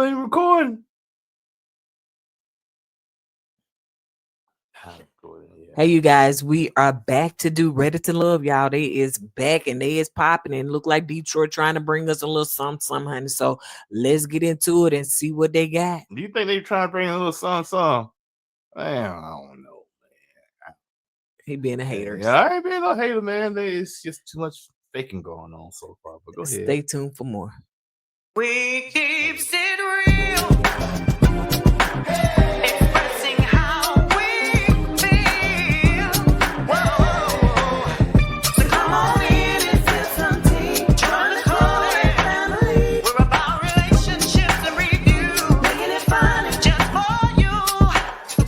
ain't recording. Hey, you guys, we are back to do Ready to Love, y'all. They is back and they is popping and look like Detroit trying to bring us a little something, honey. So let's get into it and see what they got. Do you think they trying to bring a little something? Man, I don't know, man. He being a hater. Yeah, I ain't being no hater, man. It's just too much faking going on so far. But go ahead. Stay tuned for more. We keep it real. Expressing how we feel. Whoa. So come on in and feel some tea. Trying to call it family. We're about relationships and review. Making it fun and just for you.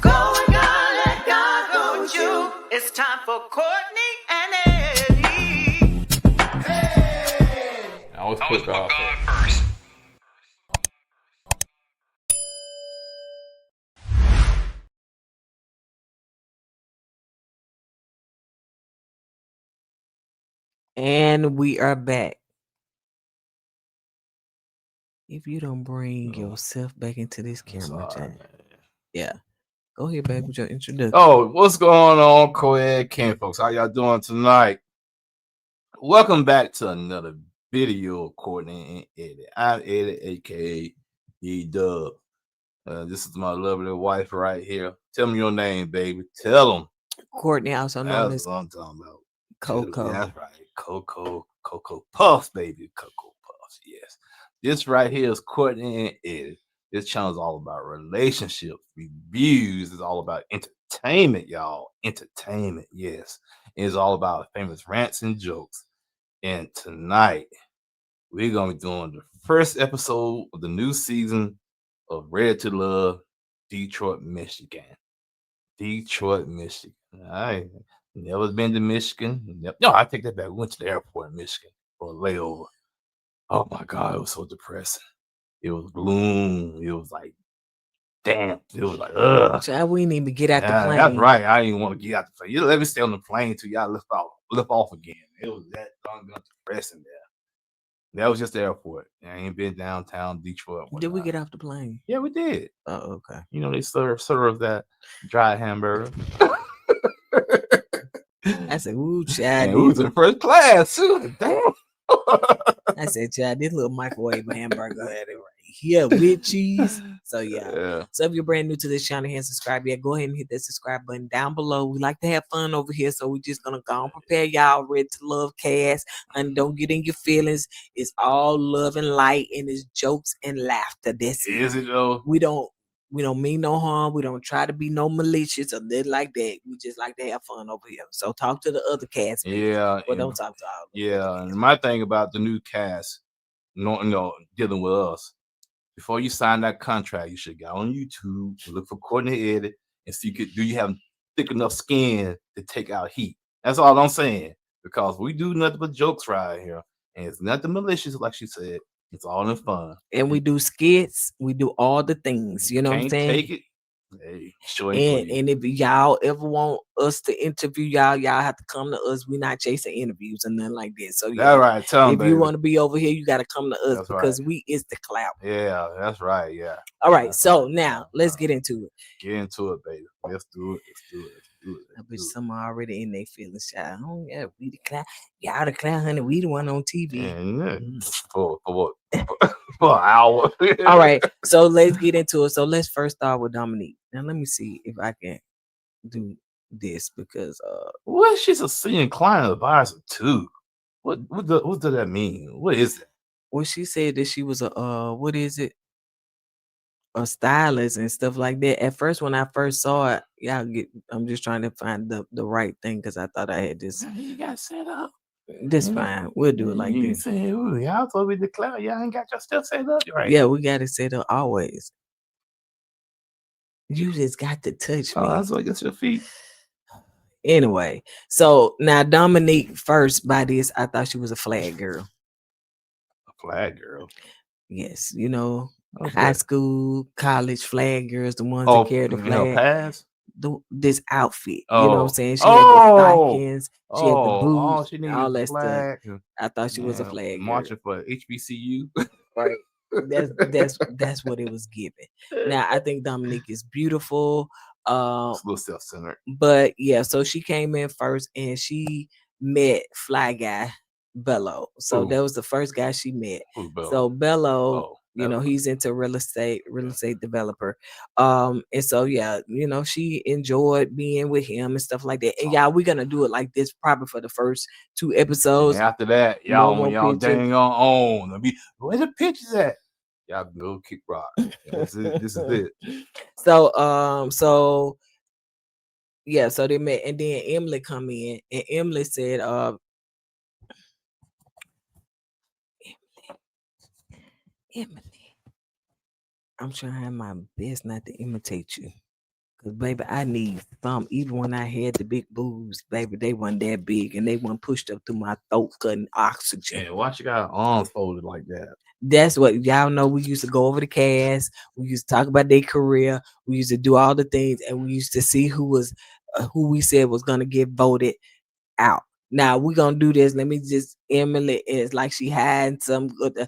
Go with God, let God go with you. It's time for Kourtney and Eddie. Hey! I was put God first. And we are back. If you don't bring yourself back into this camera, Jack. Yeah. Go ahead, baby, with your introduction. Oh, what's going on, co-ed camp folks? How y'all doing tonight? Welcome back to another video of Kourtney and Eddie. I'm Eddie, aka E-Dub. This is my lovely wife right here. Tell me your name, baby. Tell them. Kourtney, also known That's as what I'm talking about. Coco. That's right. Coco Puffs, baby. Coco Puffs, yes. This right here is Kourtney and Eddie. This channel is all about relationships, reviews. It's all about entertainment, y'all. Entertainment, yes. It's all about famous rants and jokes. And tonight, we're going to be doing the first episode of the new season of Ready to Love, Detroit, Michigan. Detroit, Michigan. I never been to Michigan. No, I take that back. We went to the airport in Michigan for a layover. Oh my God, it was so depressing. It was gloom. It was like, damn. It was like, ugh. Child, we didn't even get out the plane. That's right. I didn't want to get out the plane. You let me stay on the plane till y'all lift off again. It was that depressing there. That was just the airport. I ain't been downtown Detroit. Did we get off the plane? Yeah, we did. Oh, okay. You know, they serve that dry hamburger. I said, ooh, child. And we was in first class, too. Damn. I said, child, this little microwave hamburger had it right here with cheese. So, yeah. So, if you're brand new to this channel and subscribe yet, go ahead and hit that subscribe button down below. We like to have fun over here, so we're just going to go and prepare y'all Ready to Love cast. And don't get in your feelings. It's all love and light, and it's jokes and laughter. That's it. Is it, though? We don't mean no harm. We don't try to be no malicious or nothing like that. We just like to have fun over here. So talk to the other cast. Yeah. But don't talk to all. Yeah. And my thing about the new cast, dealing with us, before you sign that contract, you should go on YouTube, look for Kourtney Eddie, and see do you have thick enough skin to take out heat. That's all I'm saying. Because we do nothing but jokes right here. And it's nothing malicious, like she said. It's all in fun. And we do skits. We do all the things. You know what I'm saying? Take it. Hey, sure. And if y'all ever want us to interview y'all have to come to us. We're not chasing interviews and nothing like that. So yeah, right. Tell them, if you want to be over here, you got to come to us. That's because right. We is the clout. Yeah, that's right. Yeah. All right. So now let's get into it. Get into it, baby. Let's do it. I bet some are already in their feelings, child. Oh yeah, we the clown. Y'all the clown, honey. We the one on TV. For what? For an hour. All right. So let's get into it. So let's first start with Dominique. Now let me see if I can do this because well, she's a senior client advisor too. What does that mean? What is that? Well, she said that she was a what is it? A stylist and stuff like that. At first, when I first saw it, I'm just trying to find the right thing because I thought I had this. You got set up. This fine. We'll do it like this. Say, y'all told me to cloud. Y'all ain't got your stuff set up, right? Yeah, we got it set up always. You just got to touch me. Oh, that's what gets your feet. Anyway, so now Dominique first by this, I thought she was a flag girl. A flag girl? Yes, you know, high school, college flag girls, the ones that carry the flag. Pass? This outfit, you know what I'm saying? She had the stockings, she had the boots, all that stuff. I thought she was a flag girl. Marching for HBCU. Right. That's what it was given. Now I think Dominique is beautiful. It's a little self-centered. But yeah, so she came in first and she met Fly Guy Bello. So Who? that was the first guy she met. Who's Bello? So Bello, Oh, you know, Bello. he's into real estate developer. And so yeah, you know, she enjoyed being with him and stuff like that. And y'all, we're gonna do it like this probably for the first 2 episodes. And after that, No y'all more when y'all pictures. dang on own. Where the pictures at? Y'all can go kick rock. This is it. So yeah, so they met, and then Emily come in, and Emily said, Emily, I'm trying my best not to imitate you. Cause baby, I need some. Even when I had the big boobs, baby, they weren't that big and they weren't pushed up through my throat cutting oxygen. And why she got her arms folded like that? That's what y'all know. We used to go over the cast. We used to talk about their career. We used to do all the things, and we used to see who we said was gonna get voted out. Now we're gonna do this. Let me just Emily is like she had some good.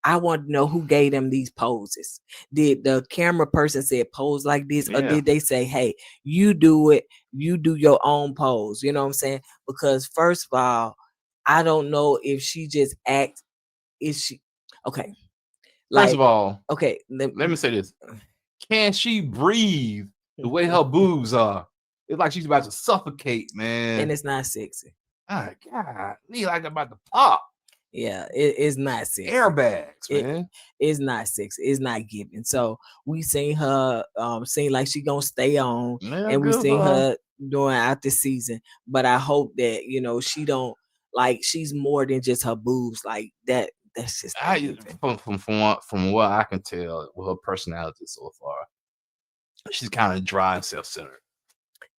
I want to know who gave them these poses. Did the camera person say pose like this, or Yeah. did they say, "Hey, you do it. You do your own pose." You know what I'm saying? Because first of all, I don't know if she just acts. Is she okay? First of all, okay. let me say this: can she breathe the way her boobs are? It's like she's about to suffocate, man. And it's not sexy. Oh, God, me like about to pop. Yeah, it's not sexy. Airbags, man. It's not sexy. It's not giving. So we seen her seem like she gonna stay on, Yeah, and we good seen for her. her during out the season. But I hope that she don't she's more than just her boobs. Like that. That's just not giving. From what I can tell with her personality so far, she's kind of dry and self-centered.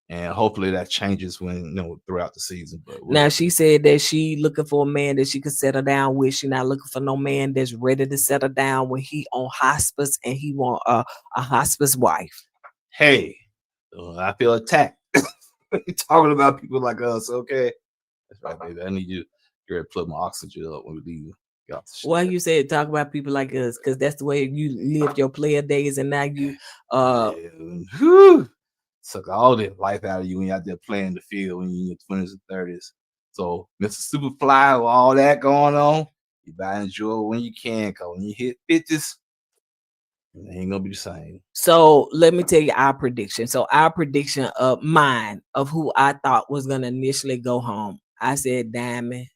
And hopefully that changes when throughout the season. But Now she said that she looking for a man that she could settle down with. She not looking for no man that's ready to settle down when he on hospice and he want a hospice wife. Hey, I feel attacked. Talking about people like us, okay? That's right, baby. I need you to plug my oxygen up when we leave. Why you said talk about people like us? Because that's the way you lived your player days, and now you suck all the life out of you when you're out there playing the field when you're in your 20s and 30s. So, Mr. Superfly, with all that going on, you better enjoy when you can, because when you hit 50s, it ain't gonna be the same. So let me tell you our prediction. So our prediction of mine of who I thought was gonna initially go home. I said Diamond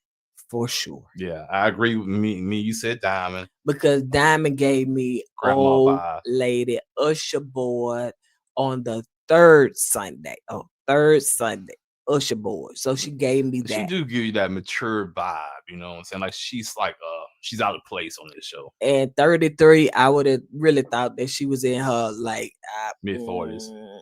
for sure. Yeah, I agree with me. You said Diamond. Because Diamond gave me Grandma old vibe. lady Usher board on the third Sunday. Usher board. So she gave me that. She do give you that mature vibe, you know what I'm saying? Like she's she's out of place on this show. And 33, I would have really thought that she was in her mid-40s.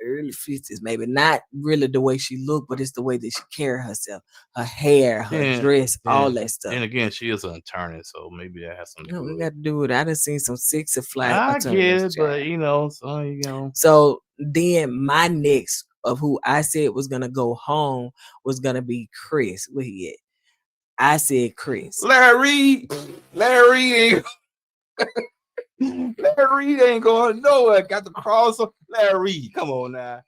Early 50s, maybe. Not really the way she looked, but it's the way that she carried herself, her hair, her dress, all that stuff. And again, she is an attorney, so maybe that has something to do with it. We got to do it. I done seen some sexy fly I attorneys. get it, but So then my next of who I said was gonna go home was gonna be Chris. Where he at? I said Chris. Larry ain't Larry ain't going nowhere. Got the cross on Larry. Come on now.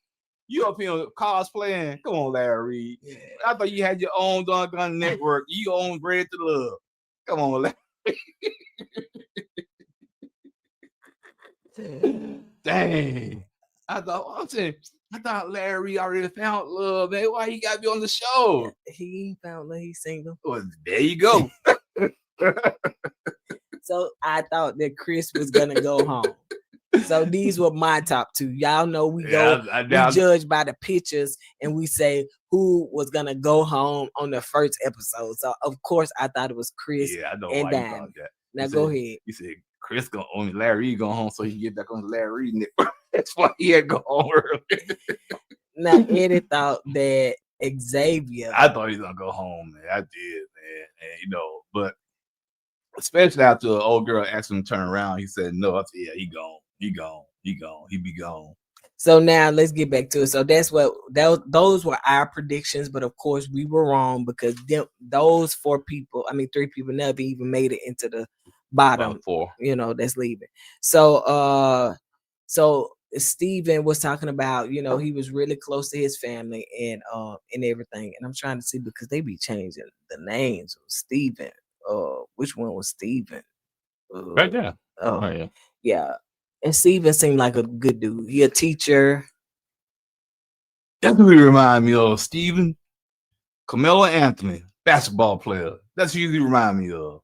You up here cosplaying? Come on, Larry. Yeah. I thought you had your own doggone network. You own Bread to Love. Come on, Larry. Dang. I thought Larry already found love, man. Why he gotta be on the show? He ain't found love, he's single. Well, there you go. So I thought that Chris was gonna go home. So these were my top two. Y'all know we judge by the pictures and we say who was gonna go home on the first episode. So of course I thought it was Chris. Yeah, I know and why you thought that. Now go ahead. You said Chris going on Larry go home so he can get back on the Larry network. That's why he had to go home early. Now Eddie thought that Xavier. I thought he was gonna go home, man. I did, man. And, but especially after the old girl asked him to turn around, he said no. I said, yeah, he gone. He be gone. So now let's get back to it. So that's what those were our predictions, but of course we were wrong because those 3 people never even made it into the bottom, 4. That's leaving. So Steven was talking about, he was really close to his family and everything. And I'm trying to see because they be changing the names of Steven. Which one was Steven? Right there. Oh, Right, yeah. yeah. And Steven seemed like a good dude. He a teacher. That's who he remind me of. Steven Carmelo Anthony, basketball player. That's who he remind me of.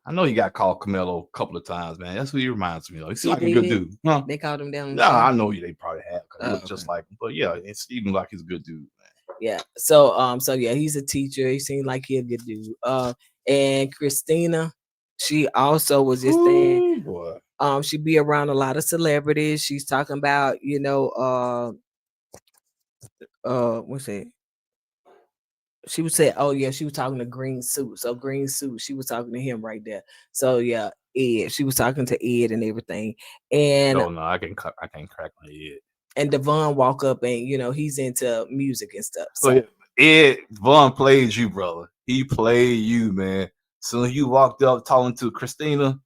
I know he got called Carmelo a couple of times, man. That's who he reminds me of. He seems like a good dude. Huh? They called him down. No, I know they probably have because he looks just like him. But yeah, and Steven like he's a good dude, man. Yeah. So yeah, he's a teacher. He seemed like he a good dude. And Christina, she also was just saying, boy. she be around a lot of celebrities. She's talking about, what's that? She would say, oh yeah, she was talking to Green Suit. So Green Suit, she was talking to him right there. So yeah, Ed, she was talking to Ed and everything. And no, I can't crack my Ed. And Devon walk up and he's into music and stuff. So Ed Devon plays you, brother. He played you, man. So you walked up talking to Christina,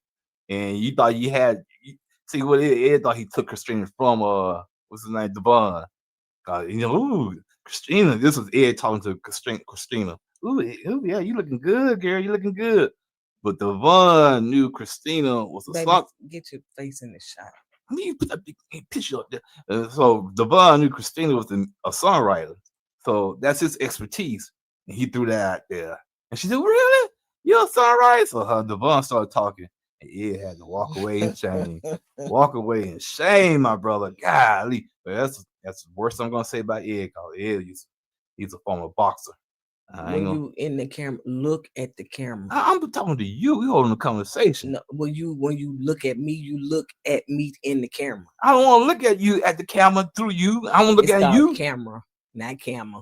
and you thought you had see what Ed thought he took Christina from what's his name, Devon. Ooh, Christina. This was Ed talking to Christina. Ooh, yeah, you looking good, girl. You looking good. But Devon knew Christina was a song. Get your face in the shot. I mean, you put that big picture up there. So Devon knew Christina was a songwriter. So that's his expertise. And he threw that out there. And she said, really? You're a songwriter? So Devon started talking. And Ed had to walk away in shame. Walk away in shame, my brother. Golly. But that's the worst I'm going to say about Ed. Because Ed, he's a former boxer. When you in the camera, look at the camera. I'm talking to you. We holding a conversation. No, when you look at me, you look at me in the camera. I don't want to look at you at the camera through you. I want to look at you. Camera, not camera.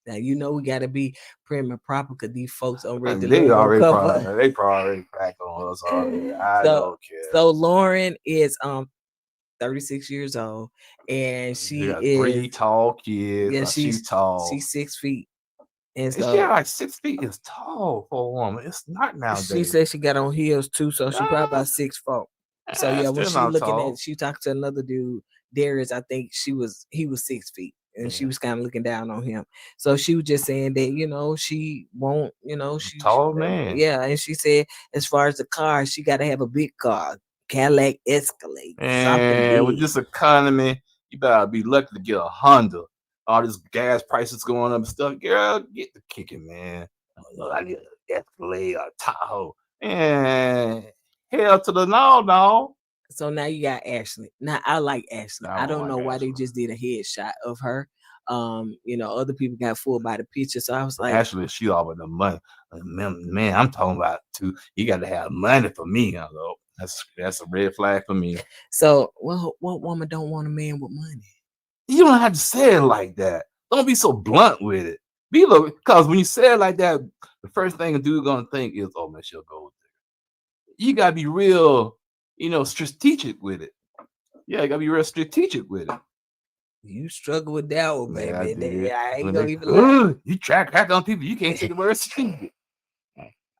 Now we gotta be prim and proper because these folks already they probably cracked on us already. I don't care. So Lauren is 36 years old and she got is 3 tall kids. Yeah, she's tall. She's 6 feet. And so, yeah, like 6 feet is tall for a woman. It's not nowadays. She said she got on heels too, so she probably about 6'4". So yeah, when she looking tall. At, she talked to another dude, Darius. I think he was 6 feet, and she was kind of looking down on him. So she was just saying that she won't, she's tall man. Yeah, and she said as far as the car, she got to have a big car, Cadillac Escalade. And with this economy, you better be lucky to get a Honda. All this gas prices going up and stuff, girl, get the kicking, man. I need an Escalade or Tahoe. And hell to the no. So now you got Ashley. Now I like Ashley. I don't know why they just did a headshot of her. Other people got fooled by the picture. So I was like, Ashley, she all about the money. Man, I'm talking about too. You got to have money for me. I go, that's a red flag for me. So, well, what woman don't want a man with money? You don't have to say it like that. Don't be so blunt with it. Because when you say it like that, the first thing a dude gonna think is, oh man, she'll go there. You gotta be real, strategic with it. Yeah, you gotta be real strategic with it. You struggle with that one, baby. I ain't gonna even lie. You crack on people. You can't say the word strategic.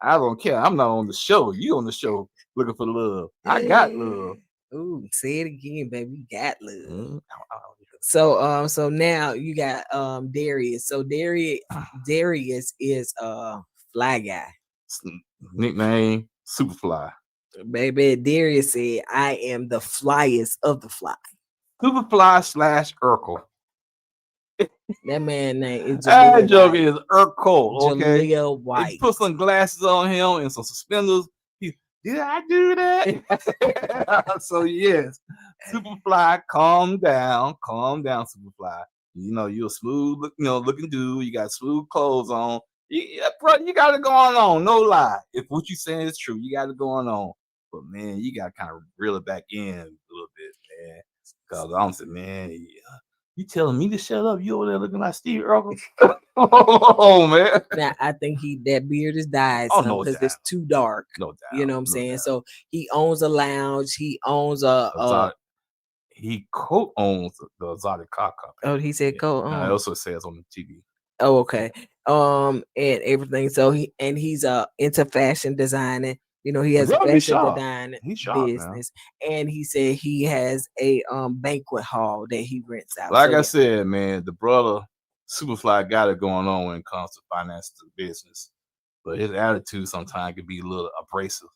I don't care. I'm not on the show. You on the show looking for love. I got love. Ooh, say it again, baby. You got love. Mm-hmm. So now you got Darius. So Darius is Fly Guy. Nickname Superfly. Baby, Darius said, I am the flyest of the fly. Superfly / Urkel. That man name is that joke is Urkel. Okay, Jaleel White. He put some glasses on him and some suspenders. Did I do that? So yes, Superfly, calm down, Superfly. You're a smooth, looking dude. You got smooth clothes on. Bro, you got it going on. No lie. If what you saying is true, you got it going on. But man, you got to kind of reel it back in a little bit, man. Because I'm saying, man, you telling me to shut up? You over there looking like Steve Urkel? Oh man! Now I think that beard is dyed because it's too dark. No doubt. You know what I'm saying? Doubt. So he owns a lounge. He owns he co-owns the Exotic Car Company. Oh, he said co-own. It also says on the TV. Oh, okay. And everything. So he's into fashion designing. You know, he has a Brother be fashion sharp. design He's sharp, man. business, and he said he has a banquet hall that he rents out. Like So I yeah. said, man, the brother Superfly got it going on when it comes to finance to business, but his attitude sometimes can be a little abrasive,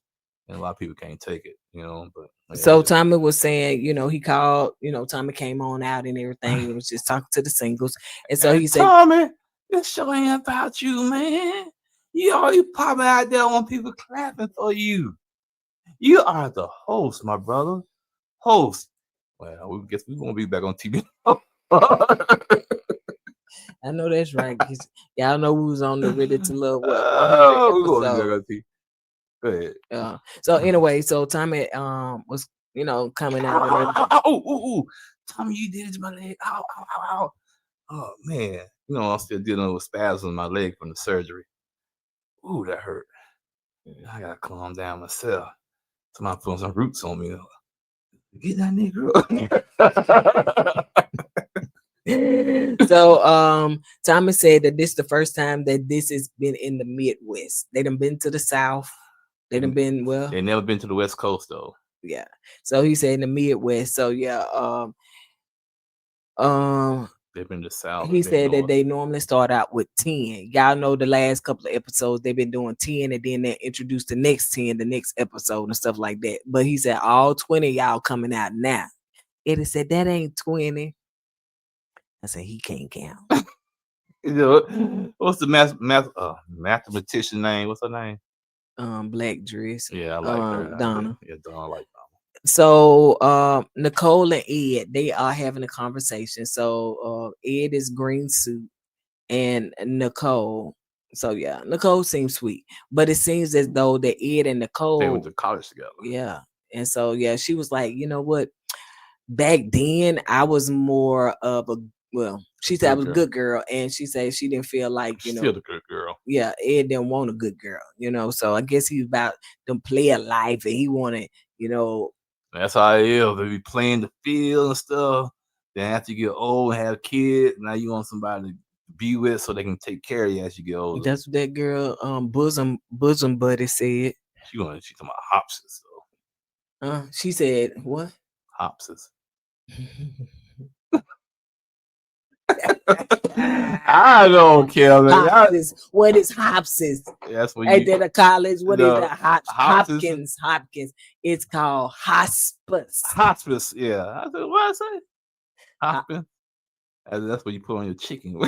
and a lot of people can't take it, you know. But yeah, So Tommy was saying, you know, he called, you know, Tommy came on out and everything. He was just talking to the singles, and so he said, Tommy, this show ain't about you, man. You popping out there when people clapping for you. You are the host, my brother. Host. Well, we guess we won't be back on TV. I know that's right. 'Cause y'all know we was on the Ready to Love what 100 we won't be back episode. on TV. Go ahead. So anyway, so Tommy was, you know, coming out and everything. Oh, Tommy, you did it to my leg. Ow, ow, ow, ow. Oh man, you know I'm still dealing with spasms in my leg from the surgery. Ooh, that hurt. I gotta calm down myself. Somebody putting some roots on me. Get that nigga. So Tommy said that this is the first time that this has been in the Midwest. They done been to the South. They done been They never been to the West Coast though. Yeah. So he said in the Midwest. So yeah, they've been to South. He said that they normally start out with 10. Y'all know the last couple of episodes they've been doing 10, and then they introduce the next 10, the next episode and stuff like that. But he said all 20 y'all coming out now. Eddie said that ain't 20. I said he can't count. You know, what's the mathematician name? What's her name? Black dress. Yeah, I like her. Donna. Yeah, Donna, I like Donna. So Nicole and Ed, they are having a conversation. So Ed is green suit and Nicole. So yeah, Nicole seems sweet, but it seems as though that Ed and Nicole they went to college together. Yeah. And so yeah, she was like, you know what? Back then I was more of a she said I was a good girl, and she said she didn't feel like, you know, still the good girl. Yeah, Ed didn't want a good girl, you know. So I guess he was about them play a life, and he wanted, you know. That's how it is. They be playing the field and stuff. Then after you get old and have kids, now you want somebody to be with so they can take care of you as you get older. That's what that girl bosom buddy said. She's talking about hopses though. She said what? Hopses. I don't care, man. What is hopses? That's what Ain't that a college? What is that? Hopkins. Hopkins. It's called hospice. Hospice, yeah. I said, what I say? Hospice. That's what you put on your chicken.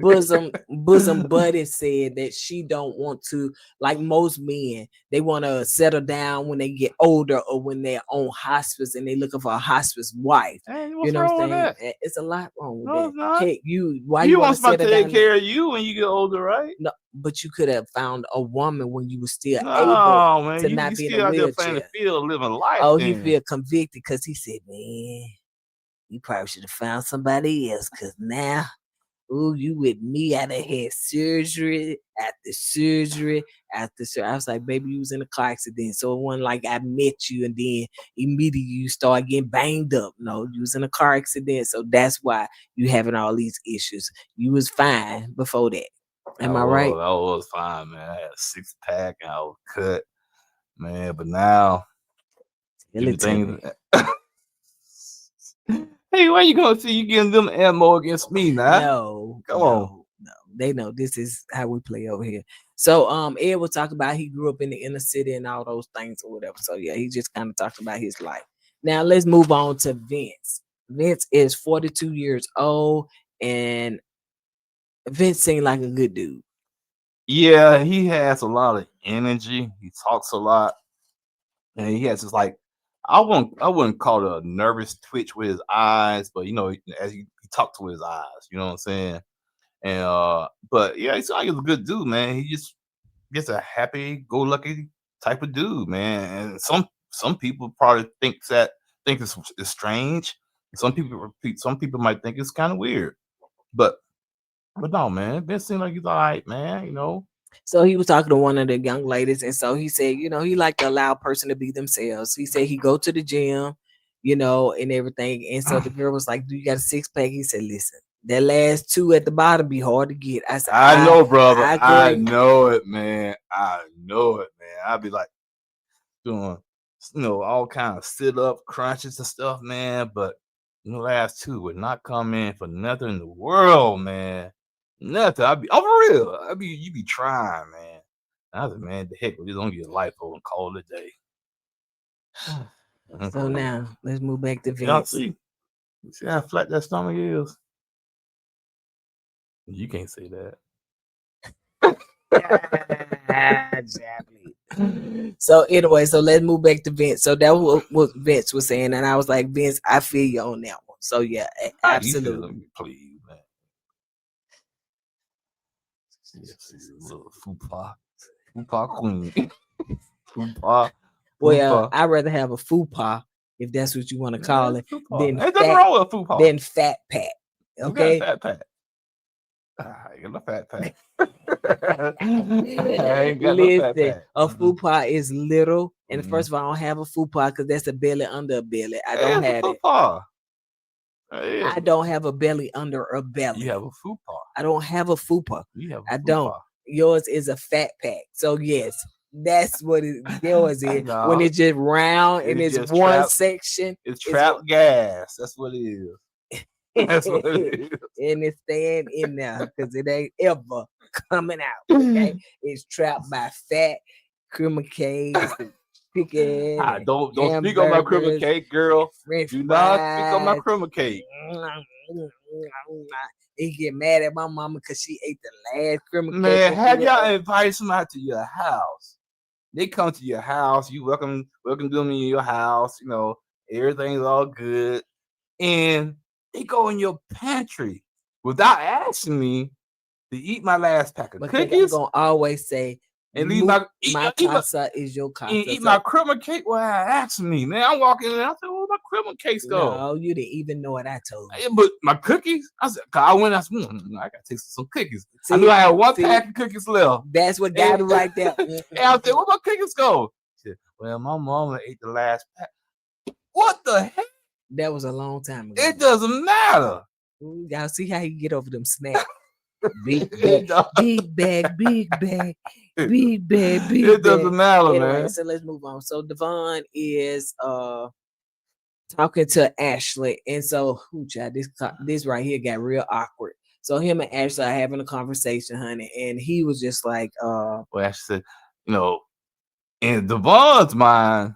bosom buddy said that she don't want to, like most men, they want to settle down when they get older or when they're on hospice and they looking for a hospice wife. Hey, you know what I'm saying? It's a lot wrong with that. Hey, you want somebody to take care of you when you get older, right? No, but you could have found a woman when you were still able man, to you not be in still a out there wheelchair. playing the field, living life. Oh, he feel convicted because he said, man, you probably should have found somebody else, because now ooh, you with me? I done had surgery after surgery after surgery. I was like, baby, you was in a car accident. So it wasn't like I met you and then immediately you start getting banged up. No, you was in a car accident. So that's why you having all these issues. You was fine before that. Am I right? I was fine, man. I had a 6-pack and I was cut, man. But now, hey, why you gonna see you getting them ammo against me now? No, come on. No, they know this is how we play over here. So Ed will talk about he grew up in the inner city and all those things or whatever. So yeah, he just kind of talks about his life. Now let's move on to Vince. Vince is 42 years old, and Vince seemed like a good dude. Yeah, he has a lot of energy. He talks a lot, and he has just like I wouldn't call it a nervous twitch with his eyes, but you know, as he talks with his eyes, you know what I'm saying? And but yeah, he's like a good dude, man. He just gets a happy-go-lucky type of dude, man. And some people probably think it's strange. Some people might think it's kind of weird, but no, man. It seems like he's all right, man. You know. So he was talking to one of the young ladies, and so he said, you know, he like to allow a person to be themselves. He said he go to the gym, you know, and everything. And so the girl was like, "Do you got a 6-pack?" He said, "Listen, that last 2 at the bottom be hard to get." I said, "I know, brother. I know it, man. I know it, man. I'd be like doing, all kind of sit up crunches and stuff, man. But last two would not come in for nothing in the world, man. Nothing. I'd be, oh, for real. You be trying, man. I was like, man, the heck, we just don't get a lipo and call it a day. So now let's move back to Y'all Vince. see how flat that stomach is? You can't say that. So anyway, so let's move back to Vince. So that was what Vince was saying, and I was like, Vince, I feel you on that one. So yeah, absolutely. Please, man. Little fupa queen. Fupa. Well, I'd rather have a fupa, if that's what you want to call it, than Ain't nothing wrong with a fupa. Than fat pat. Okay. Fat pat. I ain't got no fat pat. I ain't got no fat pat. A fupa is little, and first of all, I don't have a fupa because that's a belly under a belly. I don't have it. I don't have a belly under a belly. You have a fupa. I don't have a fupa. You have a I don't. Yours is a fat pack. So yes, that's what yours is. No, when it's just round and it's one section. It's trapped gas. That's what it is. That's what it is. And it's staying in there because it ain't ever coming out. Okay, it's trapped by fat, criminal cakes, chicken. Don't speak on my criminal cake, girl. Do not speak on my criminal cake. He get mad at my mama because she ate the last criminal cake. Man, have y'all invited somebody to your house? They come to your house. You welcome them in your house. Everything's all good, and they go in your pantry without asking me to eat my last pack of cookies. I'm gonna always say, and leave my casa is your casa. And eat my criminal cake without asking me. Man, I'm walking in. I said, "Where my criminal cakes go?" No, you didn't even know what I told you. But my cookies, I said, I went. I said, I gotta taste some cookies. I knew I had one pack of cookies left. That's what got it right there. And I said, "Where my cookies go?" She said, "Well, my mama ate the last pack." What the heck? That was a long time ago. It doesn't matter. Y'all see how you get over them snacks. Big bag, big bag, big bag, big bag, big bag. It doesn't matter, man. So let's move on. So Devon is talking to Ashley, and so this right here got real awkward. So him and Ashley are having a conversation, honey, and he was just like, well, Ashley said, in Devon's mind,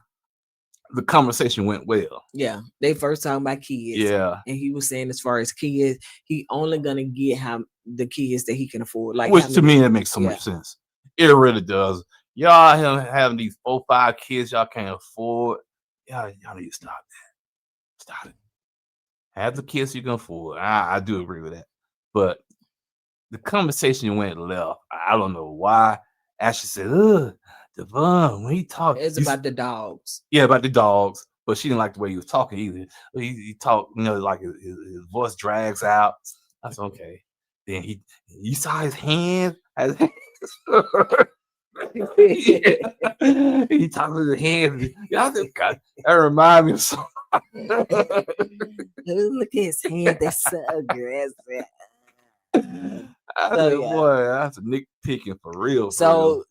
the conversation went well. Yeah, they first talking about kids. Yeah, and he was saying as far as kids, he only gonna get the kids that he can afford. Like, which to me that makes so much sense. It really does. Y'all having these 4-5 kids y'all can't afford. Y'all need to stop that. Stop it. Have the kids you can afford. I do agree with that. But the conversation went left. I don't know why. Ashley said, "Ugh, Devon, when he talked, it's about the dogs." Yeah, about the dogs. But she didn't like the way he was talking either. He talked, like his voice drags out. I said, okay. Then you saw his hands. He talked with his hands. God, that reminds me of something. Look at his hand. That's so aggressive. Boy, that's a nitpicking for real.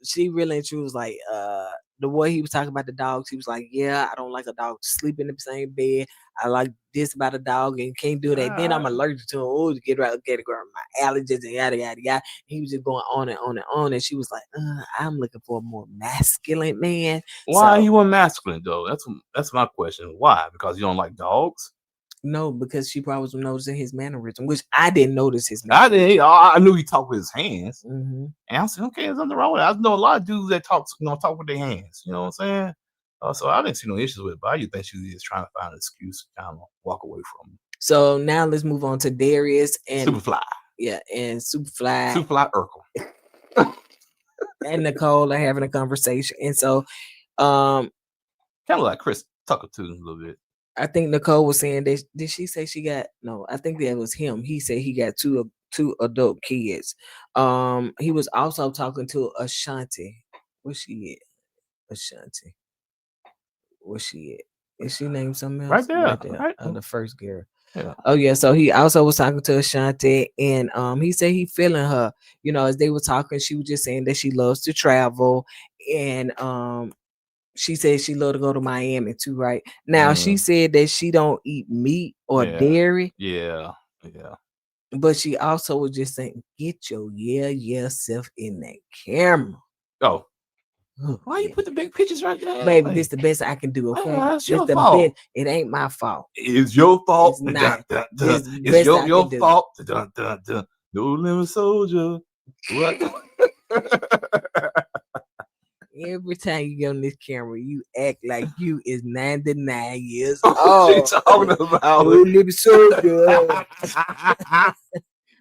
She really and true was like, the way he was talking about the dogs, he was like, "Yeah, I don't like a dog to sleep in the same bed. I like this about a dog and can't do that. Then I'm allergic to him. Oh, get my allergies and yada yada yada." He was just going on and on and on, and she was like, "I'm looking for a more masculine man." Why you want masculine though? That's my question. Why? Because you don't like dogs? No, because she probably was noticing his mannerism, which I didn't notice his mannerism. I didn't. I knew he talked with his hands, mm-hmm. And I said, "Okay, there's nothing wrong with it." I know a lot of dudes that talk with their hands. You know what I'm saying? So I didn't see no issues with it. But I just think she was just trying to find an excuse to kind of walk away from him. So now let's move on to Darius and Superfly. Yeah, and Superfly. Superfly Urkel. And Nicole are having a conversation, and so kind of like Chris Tucker too, a little bit. I think Nicole was saying that. Did she say she got? No, I think that was him. He said he got two adult kids. He was also talking to Ashanti. Where's she at? Ashanti. Where's she at? Is she named something else? Right there. The first girl. Yeah. Oh yeah, so he also was talking to Ashanti, and he said he feeling her. As they were talking, she was just saying that she loves to travel, and she said she love to go to Miami too. Right now, she Mm, said that she don't eat meat or yeah. dairy, Yeah. Yeah. but she also was just saying, "Get your yeah self in that camera." Oh, Oh, why you yeah. put the big pictures right there? Baby, this Hey, the best I can do, okay? that's This your the best. fault. It ain't my fault. It's your fault. It's not. Dun, dun. This the It's best I your can do. fault. Dun, dun, dun. No limit soldier. What? Every time you get on this camera, you act like you is 99 years What you old. talking about? No limit soldier.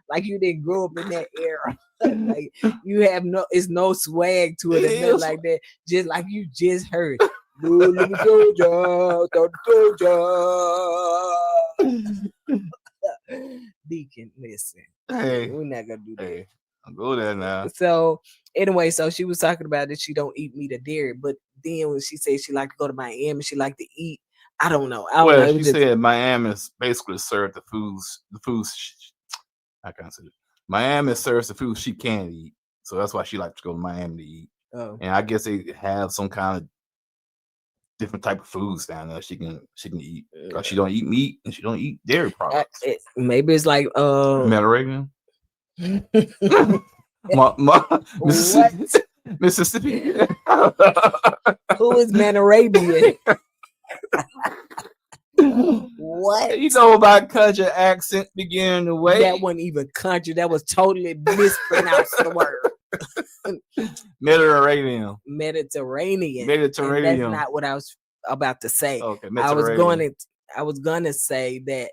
Like you didn't grow up in that era. Like you have it's no swag to it or nothing Yes. like that. Just like you just heard. No limit soldier, soldier. Deacon, listen. Hey, We're not gonna do that. hey, I'll go there now. So anyway, so she was talking about that she don't eat meat or dairy, but then when she said she like to go to Miami, she like to eat. I don't know. I don't know. Well, It she was just said Miami basically served the foods. I can't say it. Miami serves the food she can eat, so that's why she likes to go to Miami to eat. oh. And I guess they have some kind of different type of foods down there she can eat. 'Cause she don't eat meat and she don't eat dairy products. Maybe it's like Mediterranean. what? Mississippi. Who is Manarabian? What? You know about country accent beginning to wait. That wasn't even country. That was totally mispronounced the word. Mediterranean. Mediterranean. Mediterranean. And that's not what I was about to say. Okay, I was Mediterranean. going to say that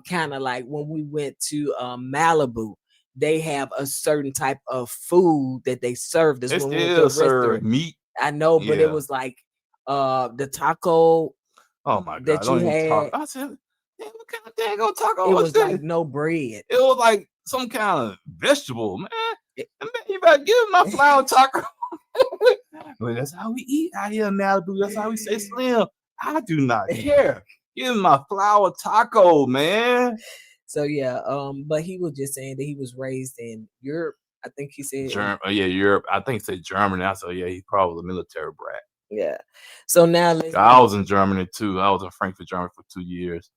kind of like when we went to Malibu, they have a certain type of food that they served us They when we went to a still serve restaurant. meat. I know, but Yeah. it was like the taco Oh my god! that Don't you even talk. had. I said, "Man, what kind of daggone taco It was was this?" like no bread. It was like some kind of vegetable, man. Man, you better give me my flour taco. Well, that's how we eat out here in Malibu. That's how we say slim. I do not care. Give me my flour taco, man. So yeah, but he was just saying that he was raised in Europe. I think he said Yeah, Europe. I think it's Germany. I said, yeah, he's probably a military brat. yeah. So now let's I was in Germany too. I was in Frankfurt, Germany for 2 years.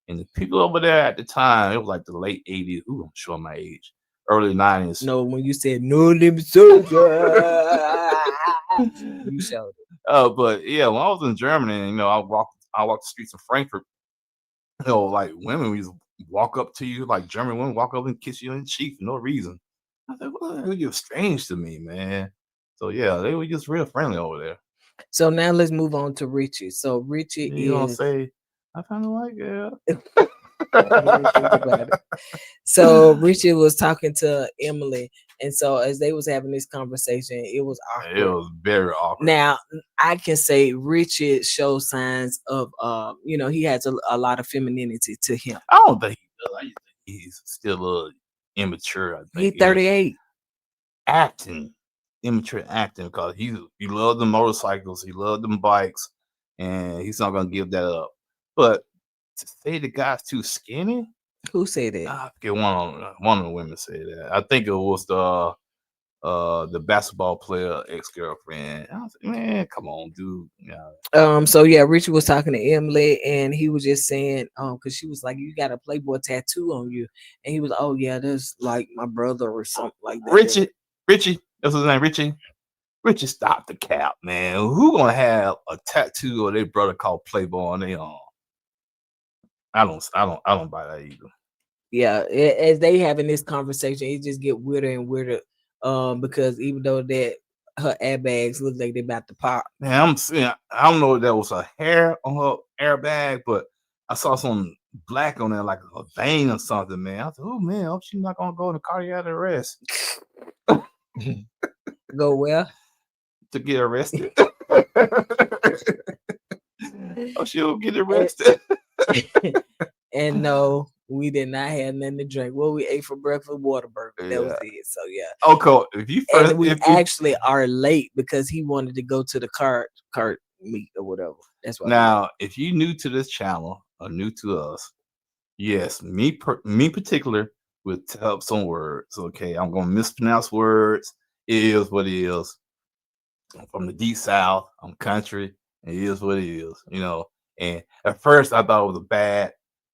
And the people over there at the time, it was like the late 80s. Ooh, I'm showing my age. Early 90s. no, when you said no limit soldier, you showed it. But yeah, when I was in Germany, I walked the streets of Frankfurt. Like women we just walk up to you, like German women walk up and kiss you in the cheek for no reason. I said, well, it was just strange to me, man. So yeah, they were just real friendly over there. So now let's move on to Richie. So Richie You gonna is say, I kind of like it. think about it. So Richie was talking to Emily, and so as they was having this conversation, it was awkward. It was very awkward. Now I can say Richard shows signs of he has a lot of femininity to him. I don't think he does. I just think he's still a little immature. I think He's 38. Immature acting, because he loved the motorcycles, he loved them bikes, and he's not gonna give that up. But to say the guy's too skinny, Who said that? I forget one of the women said that. I think it was the basketball player ex-girlfriend. I was like, man, come on, dude. Yeah. So yeah, Richard was talking to Emily, and he was just saying, because she was like, "You got a Playboy tattoo on you," and he was, "Oh yeah, that's like my brother or something like that." Richie, that's his name, Richie. Richie, stop the cap, man. Who gonna have a tattoo of their brother called Playboy on their arm? I don't buy that either. Yeah, as they having this conversation, it just get weirder and weirder. Because even though that her airbags look like they about to pop. Man, I'm seeing. I don't know if that was a hair on her airbag, but I saw some black on there, like a vein or something. Man, I was like, oh man, I hope she's not gonna go into cardiac arrest Go where? to get arrested. Oh, she'll get arrested. And no, we did not have nothing to drink. What we ate for breakfast, Whataburger. That was it. So yeah. Okay, if you first, And we if you, actually are late because he wanted to go to the cart meet or whatever. That's why. now, if you new to this channel or new to us, Yes, me particular with some words. Okay, I'm gonna mispronounce words. It is what it is. I'm from the deep south. I'm country. It is what it is. And at first I thought it was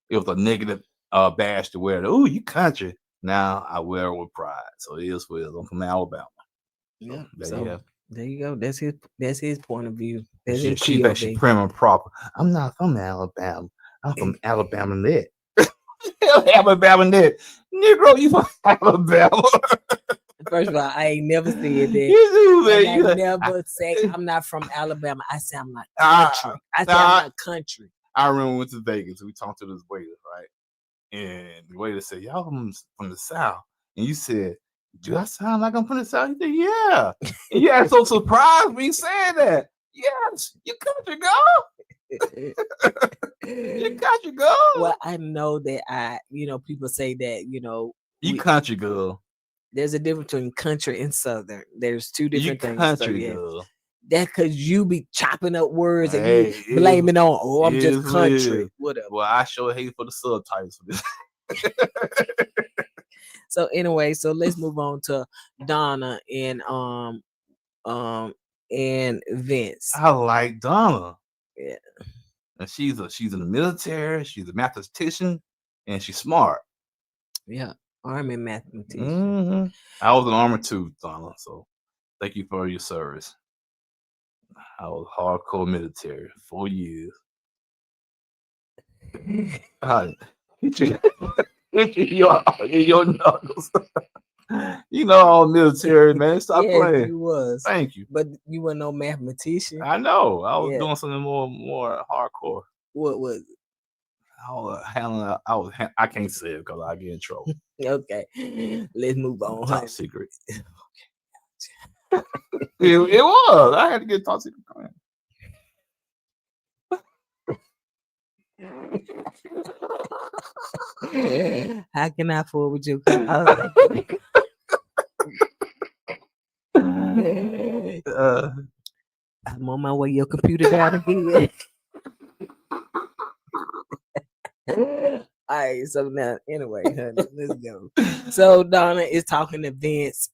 it was a negative badge to wear. Oh, you country. Now I wear it with pride. So it is what it is. I'm from Alabama. So Yeah. there you So have. there you go. That's his point of view. And That's his she thinks she POV. prim and proper. I'm not from Alabama. I'm from Alabama net. Alabama net. Negro, you from Alabama. First of all, I ain't never said You that. do, man. And I You like, never say I'm not from Alabama. I say I'm not I, country. I say I'm I, not country. I remember we went to Vegas. We talked to this waiter, right? And the waiter said, "Y'all from the South." And you said, "Do I sound like I'm from the South?" He said, "Yeah." And you act so surprised when you said that. Yes, you country girl. You country girl. Well, I know that people say that, You country girl. there's a difference between country and southern. There's two You different things. So country yeah. girl. That's because you be chopping up words and Hey, you blaming on, I'm it just is what it country. is. Whatever. Well, I sure hate for the subtitles for this. So anyway, so let's move on to Donna and Vince. I like Donna. Yeah. And she's in the military, she's a mathematician, and she's smart. Yeah. Army mathematician. hmm I was in armor too, Donna. So thank you for your service. I was hardcore military, 4 years. Uh, hit you, hit you in your knuckles. You know all military, man. Stop Yes, playing. you was. Thank you. But you were no mathematician. I know. I was Yeah. doing something more hardcore. What was it? I was handling. I can't say it because I get in trouble. Okay. Let's move on. Top secret. It was. I had to get top secret. How can I forward your I'm on my way. Your computer down again. All right. So now, anyway, honey, let's go. So Donna is talking to Vince.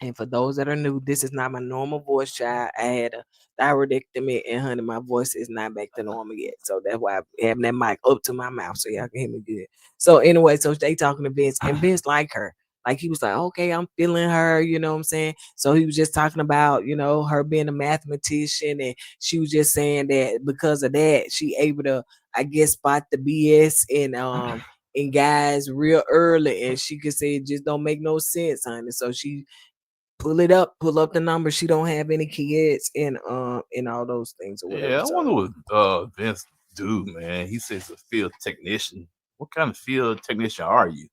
And for those that are new, this is not my normal voice, child. I had a thyroidectomy, and honey, my voice is not back to normal yet. So that's why I'm having that mic up to my mouth so y'all can hear me good. So anyway, so they talking to Vince, and Vince like her. Like he was like, okay, I'm feeling her, you know what I'm saying? So he was just talking about, her being a mathematician, and she was just saying that because of that, she able to, I guess, spot the BS and guys real early, and she could say it just don't make no sense, honey. So she pull up the number. She don't have any kids and all those things or whatever. Yeah, I So wonder what Vince do, man. He says a field technician. What kind of field technician are you?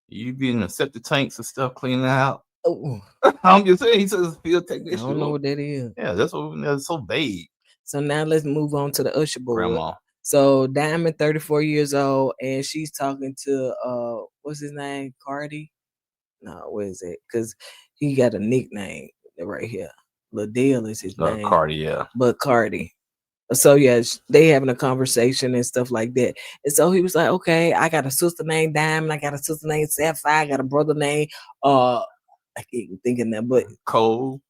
You be in the septic tanks and stuff cleaning out? oh, I'm just saying. He says field I technician. don't know what that is. Yeah, that's so vague. So now let's move on to the usher board. Grandma. So Diamond, 34 years old, and she's talking to what's his name? Cardi? No, what is it? Because he got a nickname right here. Liddell is his name. Cardi, yeah. But Cardi. So yeah, they having a conversation and stuff like that. And so he was like, okay, I got a sister named Diamond, I got a sister named Sapphire, I got a brother named I keep thinking that, but Cole.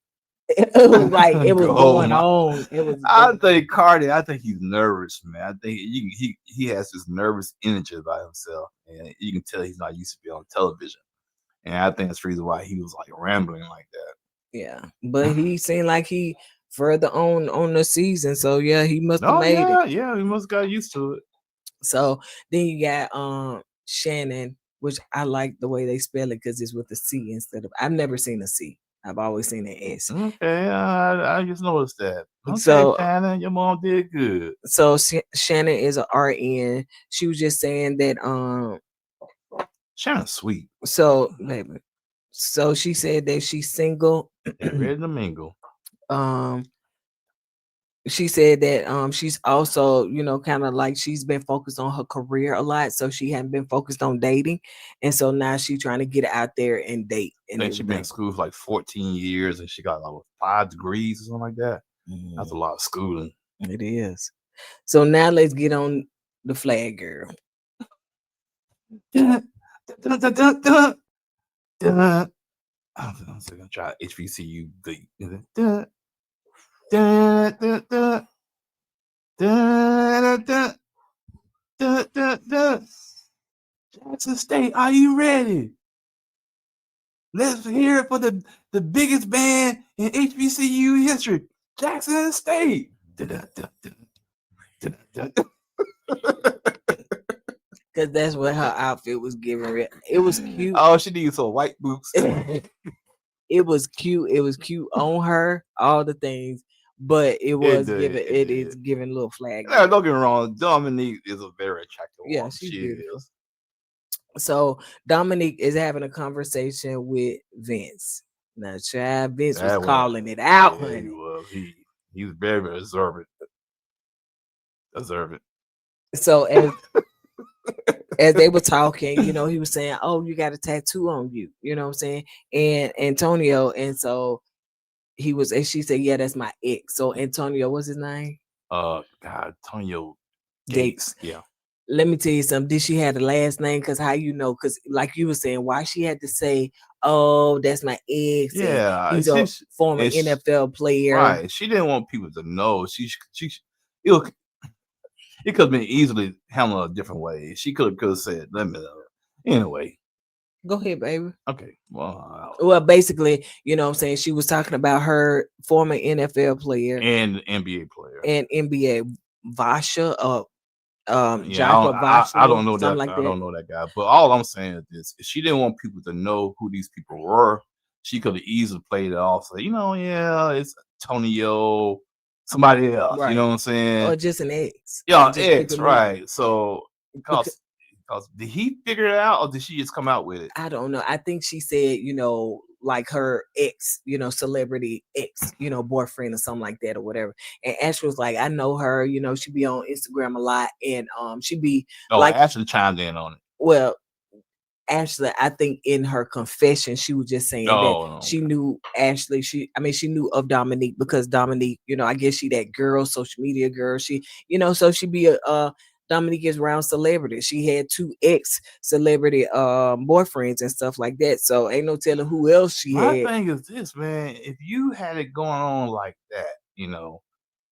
it was like it was going my- on. It was I think Cardi. I think he's nervous, man. I think he has this nervous energy about himself, and you can tell he's not used to be on television. And I think that's the reason why he was like rambling like that. yeah. But he seemed like he further on the season. So yeah, he must have Oh made yeah, it. yeah. He must got used to it. So then you got Shannon, which I like the way they spell it because it's with a C instead of I've never seen a C. I've always seen an S. Okay, I just noticed that. Okay, So Shannon, your mom did good. so Shannon is a RN. She was just saying that Shannon's sweet. so baby. So she said that she's single. And ready to mingle. um she said that she's also kind of like she's been focused on her career a lot, so she hadn't been focused on dating, and so now she's trying to get out there and date I and think she's been in everything. school for like 14 years, and she got like 5 degrees or something like that. That's a Mhm, lot of schooling. it is. So now let's get on The flag girl. Dun, dun, dun, dun, dun, dun. I'm gonna try HBCU. Dun, dun, dun, dun, dun, dun, dun, dun, dun, dun. Jackson State, are you ready? Let's hear it for the biggest band in HBCU history, Jackson State. Dun, dun, dun, dun, dun, dun. Cause that's what her outfit was giving. It was cute. Oh, she needs some white boots. It was cute. It was cute on her, all the things, but it was giving. It is giving little flag. No, don't get me wrong. Dominique is a very attractive Yeah, woman. she's She beautiful. is. So Dominique is having a conversation with Vince. Now, child, Vince was calling it out, honey. He was. He was very, very observant. So as they were talking, you know, he was saying, "Oh, you got a tattoo on you," you know what I'm saying? And Antonio, and so he was, and she said, "Yeah, that's my ex." So Antonio, what's his name? God, Antonio Gates. Yeah. Let me tell you something. Did she have the last name? Because how you know? Because like you were saying, why she had to say, "Oh, that's my ex." Yeah, he's a former NFL player. Right. She didn't want people to know. It could have been easily handled a different way. She could have said, "Let me know." Anyway. Go ahead, baby. Okay. Well, basically, you know what I'm saying? She was talking about her former NFL player and NBA player. And NBA Vasha, yeah, I don't know that. Like I don't know that guy. But all I'm saying is this: if she didn't want people to know who these people were, she could have easily played it off. Say, yeah, it's Antonio, somebody else. Right. You know what I'm saying? Or just an ex. Yeah, ex. Right. So because did he figure it out, or did she just come out with it? I don't know. I think she said, like her ex, celebrity ex, boyfriend or something like that or whatever. And Ashley was like, I know her, she be on Instagram a lot, and she be Ashley chimed in on it. Well, Ashley, I think in her confession, she was just saying that she knew Ashley. She knew of Dominique because Dominique, I guess she that girl, social media girl. She, so she be a Dominique is around celebrities. She had 2 ex celebrity boyfriends and stuff like that. So ain't no telling who else she had. My thing is this, man. If you had it going on like that,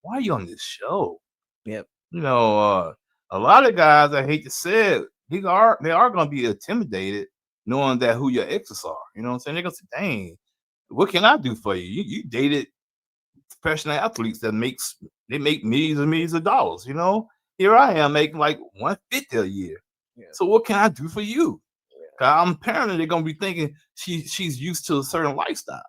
why are you on this show? Yep. A lot of guys, I hate to say it, they are going to be intimidated knowing that who your exes are. You know what I'm saying? They're going to say, dang, what can I do for you? You dated professional athletes that make millions and millions of dollars, Here I am making like $150 a year. Yeah. So what can I do for you? Yeah. I'm apparently they're going to be thinking she's used to a certain lifestyle.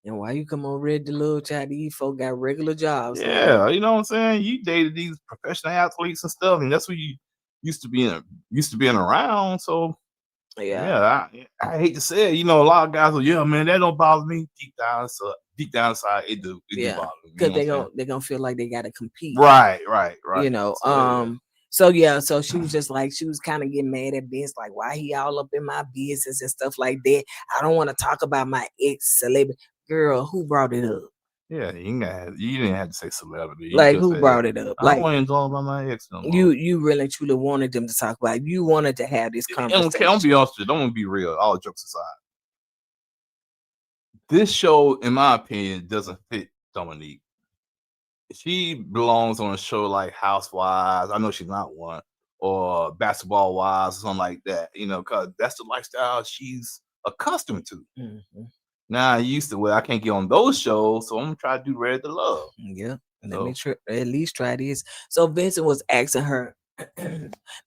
And why you come on Red the little child? These folk got regular jobs. Yeah, you know what I'm saying? You dated these professional athletes and stuff, and that's what you used to being around. So I hate to say it. A lot of guys go, man, that don't bother me. Deep down inside, it do bother me. Because they're gonna feel like they gotta compete. Right. So she was just like, she was kind of getting mad at Vince, like, why he all up in my business and stuff like that. I don't want to talk about my ex celebrity. Girl, who brought it up? Yeah, you didn't have to say celebrity. Like, who brought it up? I don't want to talk about my ex no more. You really truly wanted them to talk about it. You wanted to have this conversation. Okay, I'm be honest with you. Don't be real. All jokes aside, this show, in my opinion, doesn't fit Dominique. She belongs on a show like Housewives. I know she's not one, or Basketball Wives, or something like that. Because that's the lifestyle she's accustomed to. Mm-hmm. Now I used to I can't get on those shows, so I'm gonna try to do Red to Love. Yeah, let me at least try this. So Vincent was asking her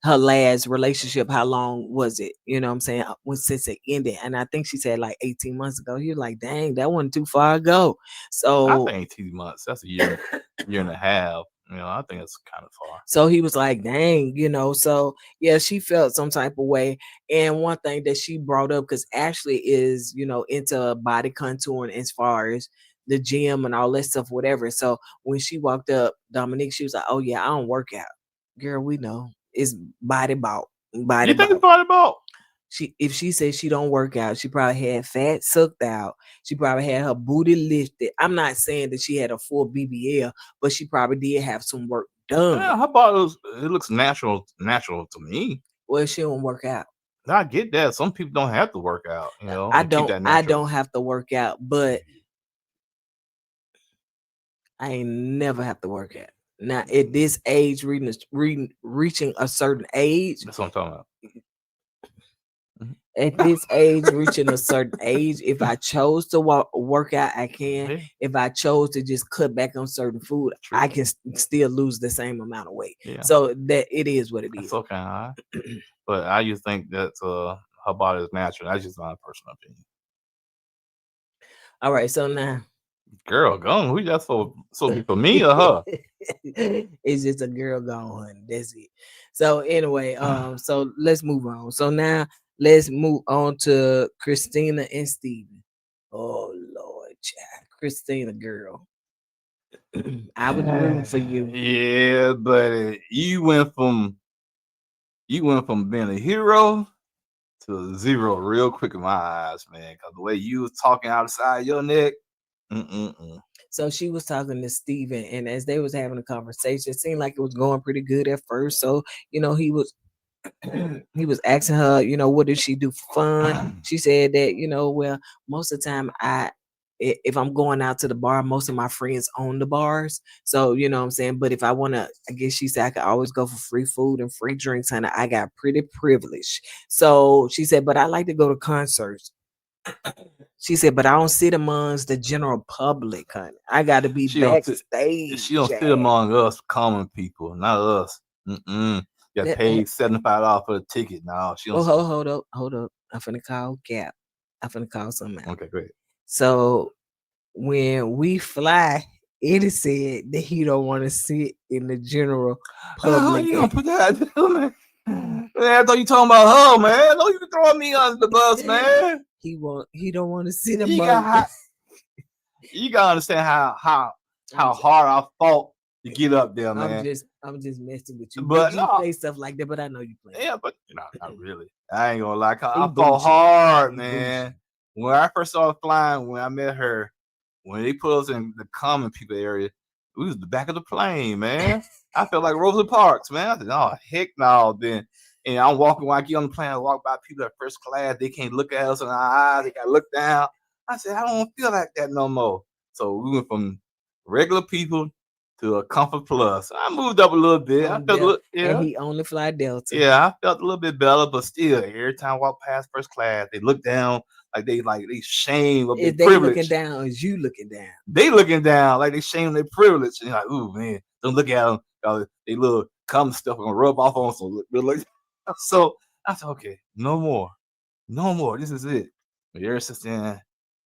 her last relationship, how long was it? You know what I'm saying? Since it ended, and I think she said like 18 months ago. He was like, "Dang, that wasn't too far ago." So I think 18 months. That's a year and a half. I think it's kind of far. So he was like, dang, so yeah, she felt some type of way. And one thing that she brought up, because Ashley is, into body contouring as far as the gym and all that stuff, whatever. So when she walked up, Dominique, she was like, oh yeah, I don't work out. Girl, we know it's body bulk. You think it's body bulk? If she said she don't work out, she probably had fat sucked out. She probably had her booty lifted. I'm not saying that she had a full BBL, but she probably did have some work done. Yeah, her body it looks natural to me. Well, she don't work out. I get that. Some people don't have to work out, I and keep don't. that I natural. don't have to work out, but I ain't never have to work out. Now at this age, reaching a certain age, That's what I'm talking about. at this age, reaching a certain age, if I chose to work out, I can. Yeah, If I chose to just cut back on certain food, true. I can still lose the same amount of weight. Yeah. So that it is what it That's is. okay, all right. But I just think that her body is natural. That's just my personal opinion. All right, so now Girl, gone. Who that's for me or her? it's just a girl gone. That's it. So anyway, so let's move on. So now let's move on to Christina and Steven. Oh Lord, child. Christina, girl. I was rooting for you. Yeah, but you went from being a hero to a zero real quick in my eyes, man. Because the way you was talking outside your neck, So she was talking to Steven, and as they was having a conversation, it seemed like it was going pretty good at first. So, he was he was asking her, what does she do for fun? She said that, well, most of the time if I'm going out to the bar, most of my friends own the bars. So, you know what I'm saying? But if I want to, I guess she said I could always go for free food and free drinks, honey. I got pretty privileged. So she said, but I like to go to concerts. She said, but I don't sit amongst the general public, honey. I got to be backstage. She don't sit among us common people, not us. Got paid $75 for the ticket. No, she don't. Hold up. I'm finna call Gap. I'm finna call something out. Okay, great. So when we fly, Eddie said that he don't want to sit in the general public. How you gonna put that out, man? Man, I thought you talking about her, man. Don't you throwing me under the bus, man. He don't want to sit among. You gotta understand how hard I fought to get up there, man. I'm just messing with you. But you say stuff like that, but I know you play. Yeah, but not really. I ain't gonna lie. I fought hard, man. When I first started flying, when I met her, when they put us in the common people area, we was the back of the plane, man. I felt like Rosa Parks, man. I said, oh, heck no, then. And I'm walking, when I get on the plane, I walk by people at first class. They can't look at us in our eyes. They got to look down. I said, I don't feel like that no more. So we went from regular people to a Comfort Plus. I moved up a little bit. I felt a little, and he only fly Delta. Yeah, I felt a little bit better, but still, every time I walk past first class, they look down like they shame of their privilege. Looking down, is you looking down? They looking down like they shame their privilege. And you're like, ooh, man, don't look at them. They little cum stuff gonna rub off on some. So I said, okay, no more. This is it. But ever since then,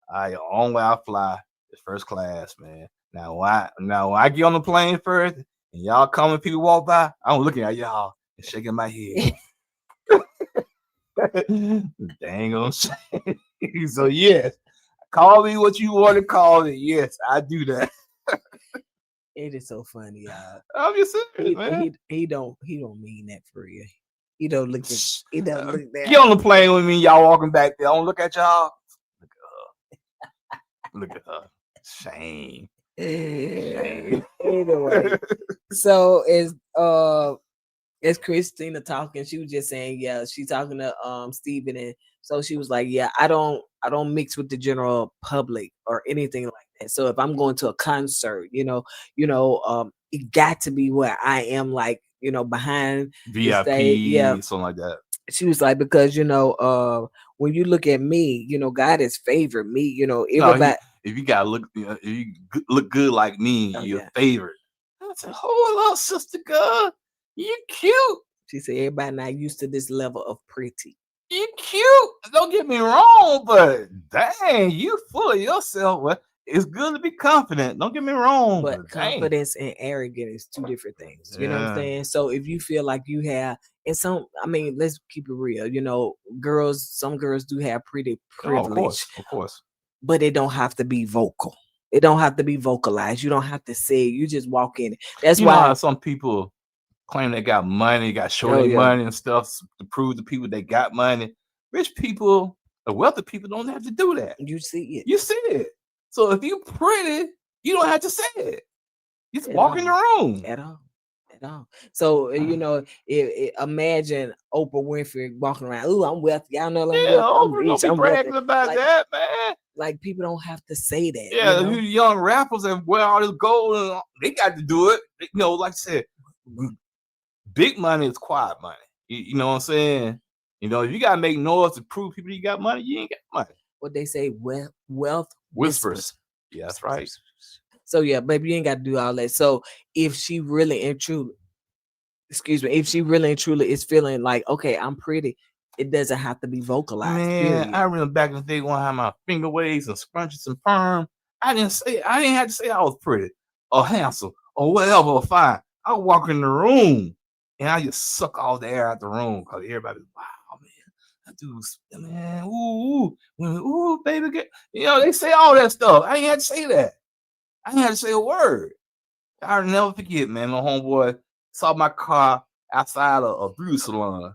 the only way I fly is first class, man. Now when I get on the plane first, and y'all common people walk by, I'm looking at y'all and shaking my head. Dang on shit. So yes, call me what you want to call it. Yes, I do that. It is so funny, y'all. I'm just saying, man. He don't mean that for real. He don't look there. Get on the plane with me, y'all walking back there. I don't look at y'all. Look at her. Shame. Anyway, so as Christina talking, she was just saying, yeah, she's talking to Steven, and so she was like, yeah, I don't mix with the general public or anything like that. So if I'm going to a concert, it got to be where I am, like, behind VIP, something like that. She was like, because when you look at me, God has favored me, everybody. If you gotta look, if you look good like me, you're favored. I said, hold up, sister girl, you cute. She said, everybody not used to this level of pretty. You cute. Don't get me wrong, but dang, you full of yourself. Well, it's good to be confident. Don't get me wrong, but confidence and arrogance is two different things. You know what I'm saying? So if you feel like you have, and let's keep it real. Some girls do have pretty privilege. Of course. But it don't have to be vocal. It don't have to be vocalized. You don't have to say it. You just walk in. That's why some people claim they got money, got showing money and stuff to prove to people they got money. Rich people, the wealthy people don't have to do that. You see it. You see it. So if you pretty, you don't have to say it. You just walk in the room. At all. At all. So imagine Oprah Winfrey walking around. Ooh, I'm wealthy. Y'all know I'm Yeah, wealthy. I'm Oprah rich. don't be I'm wealthy. bragging about Like, that, man. like people don't have to say that. Yeah, you young rappers that wear all this gold, and they got to do it. Like I said, big money is quiet money. You know what I'm saying? If you gotta make noise to prove people you got money, you ain't got money. What they say, wealth Whispers. Yeah, that's right. So yeah, baby, you ain't got to do all that. So if she really and truly, if she really and truly is feeling like, okay, I'm pretty, it doesn't have to be vocalized. Man, Period. I remember back in the day when I had my finger waves and scrunchies and perm. I didn't have to say I was pretty or handsome or whatever or fine. I would walk in the room and I just suck all the air out the room because everybody, wow, man, that dude's, man, ooh, baby, they say all that stuff. I ain't had to say that. I ain't had to say a word. I'll never forget, man. My homeboy saw my car outside a beauty salon.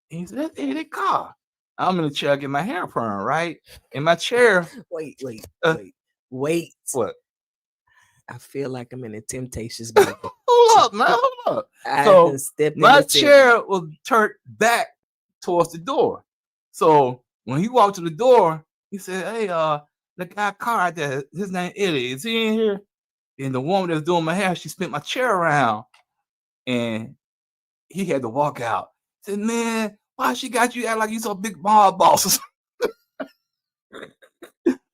And he said, "Hey, that car." I'm in the chair getting my hair perm, right? In my chair. Wait. What? I feel like I'm in a Temptations movie. Hold up, man. Hold up. So my chair was turned back towards the door. So when he walked to the door, he said, "Hey, the guy car out there, his name Eddie. Is he in here?" And the woman that's doing my hair, she spent my chair around, and he had to walk out. Said, "Man, why she got you act like you some big mob boss?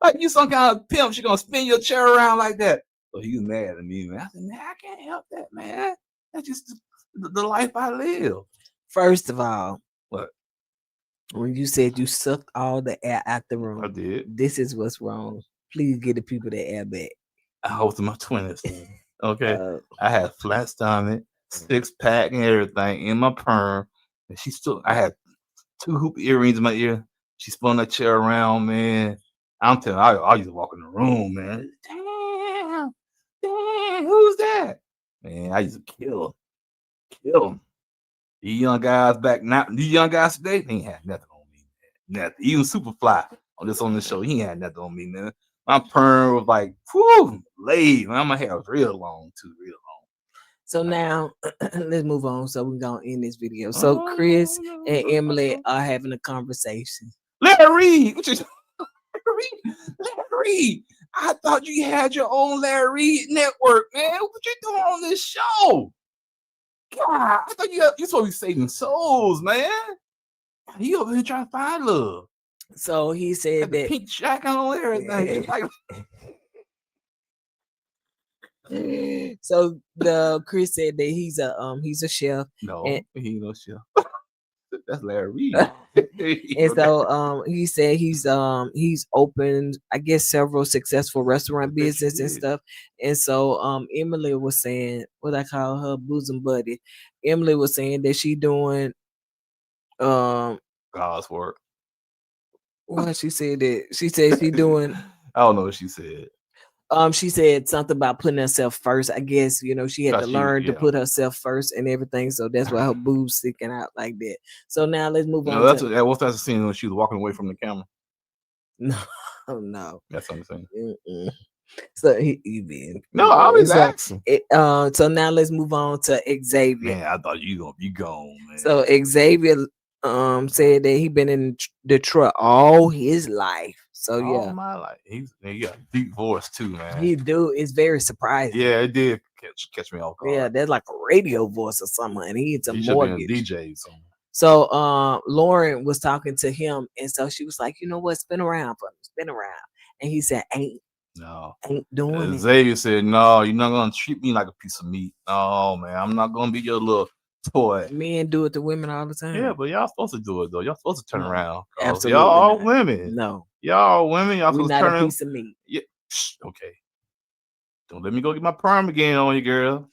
Like you some kind of pimp? She gonna spin your chair around like that?" So he was mad at me, man. I said, "Man, I can't help that, man. That's just the life I live." First of all, What? When you said you sucked all the air out the room, I did. This is what's wrong. Please give the people the air back. I hosted my 20th. Okay. I had flat stomach, 6-pack and everything in my perm. And I had 2 hoop earrings in my ear. She spun that chair around, man. I'm telling you, I used to walk in the room, man. Damn, who's that? Man, I used to kill them. These young guys back now, these young guys today, they ain't had nothing on me, man. Nothing. Even Superfly on the show, he ain't had nothing on me, man. My perm was like, whew, laid. Man, my hair was real long, too, real long. So now, let's move on. So we're going to end this video. So Chris and Emily are having a conversation. Larry, Larry, I thought you had your own Larry network, man. What you doing on this show? God, I thought you're supposed to be saving souls, man. He over here trying to find love. So he said that pink jacket on everything. So the Chris said that he's a chef. No, he ain't no chef. That's Larry Reed. And so he said he's opened, I guess, several successful restaurant business and stuff. And so Emily was saying, what I call her bosom buddy. Emily was saying that she doing God's work. Well, she said that she doing I don't know what she said. She said something about putting herself first. I guess, she had to learn to put herself first and everything. So that's why her boobs sticking out like that. So now let's move on. That's the scene when she was walking away from the camera. No. That's what I'm saying. Mm-mm. So he been. No, I was asking. So now let's move on to Xavier. Man, I thought you gonna be gone, man. So Xavier said that he been in Detroit all his life. So all my life. He got a deep voice too, man. He do. It's very surprising. Yeah, it did catch me off guard. Yeah, that's like a radio voice or something, and he needs a mortgage. Be a DJ somewhere. So Lauren was talking to him, and so she was like, "You know what? Spin around for me. Spin around." And he said, "Ain't doing it." Xavier said, "No, you're not gonna treat me like a piece of meat. No, man, I'm not gonna be your little toy." Men do it to women all the time. Yeah, but y'all supposed to do it though. Y'all supposed to turn around. Absolutely, y'all all women. No, y'all women. Y'all supposed to turn not a piece of meat. Yeah. Okay. Don't let me go get my perm again on you, girl.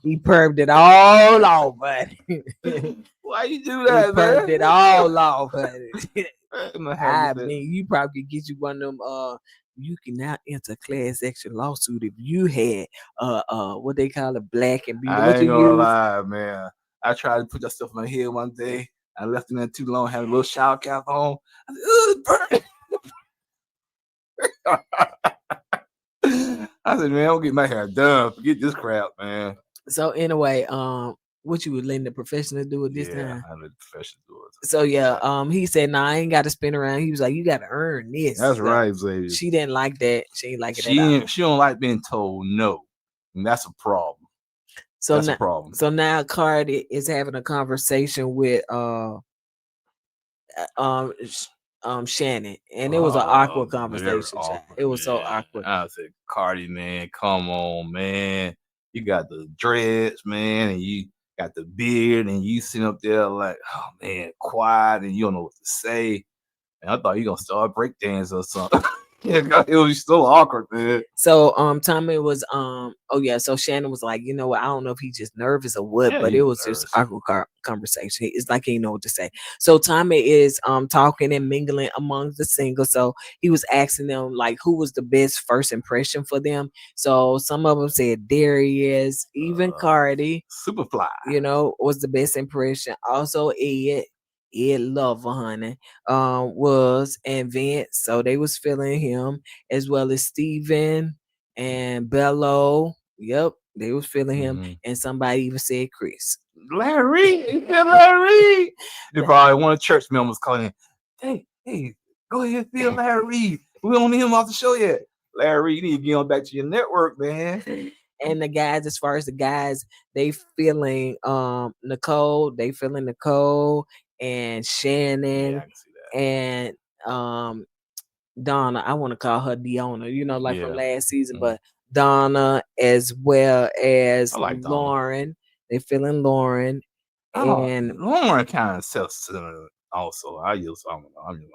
He permed it all off, buddy. Why you do that, he man? Permed it all off, buddy. I mean, you probably could get you one of them. You can now enter class action lawsuit if you had what they call a black and beauty. I ain't gonna lie, man. I tried to put that stuff in my head one day. I left it in too long, had a little shower cap on. I said, I said, man, I'll get my hair done. Forget this crap, man. So anyway, what you would letting the professional do it this Yeah, time? I let the professional do it. So yeah, he said, "Nah, I ain't got to spin around." He was like, "You got to earn this." That's So right, Xavier. she didn't like that. She ain't like it at all. She don't like being told no, and that's a problem. So That's now, a problem. so now Cardi is having a conversation with Shannon, and it was an awkward Very conversation. Child. awkward, It was so man. awkward. I said, Cardi, man, come on, man. You got the dreads, man, and you got the beard, and you sitting up there like, oh man, quiet, and you don't know what to say. And I thought you gonna start breakdance or something. Yeah, it was so awkward, man. So Tommy was so Shannon was like, you know what, I don't know if he's just nervous or what, Yeah, but he it was was just nervous. awkward conversation. It's like he didn't know what to say. So Tommy is talking and mingling among the singles. So he was asking them like who was the best first impression for them. So some of them said Darius, even Cardi, Superfly. you know, was the best impression. Also Ed Lover, honey, was and Vince. So they was feeling him as well as Steven and Bello. Yep, they was feeling him. Mhm. And somebody even said Chris. Larry, he said Larry. They probably one of the church members calling in. Hey, go ahead, feel Larry. We don't need him off the show yet. Larry, you need to get on back to your network, man. And the guys, as far as the guys, they feeling Nicole, they feeling Nicole and Shannon Yeah, I can see that. and Donna. I want to call her Deanna, you know, like from Yeah. last season, but Donna as well as I like Donna. Lauren. They feeling Lauren Oh, and Lauren kind of self-centered also. I'm just not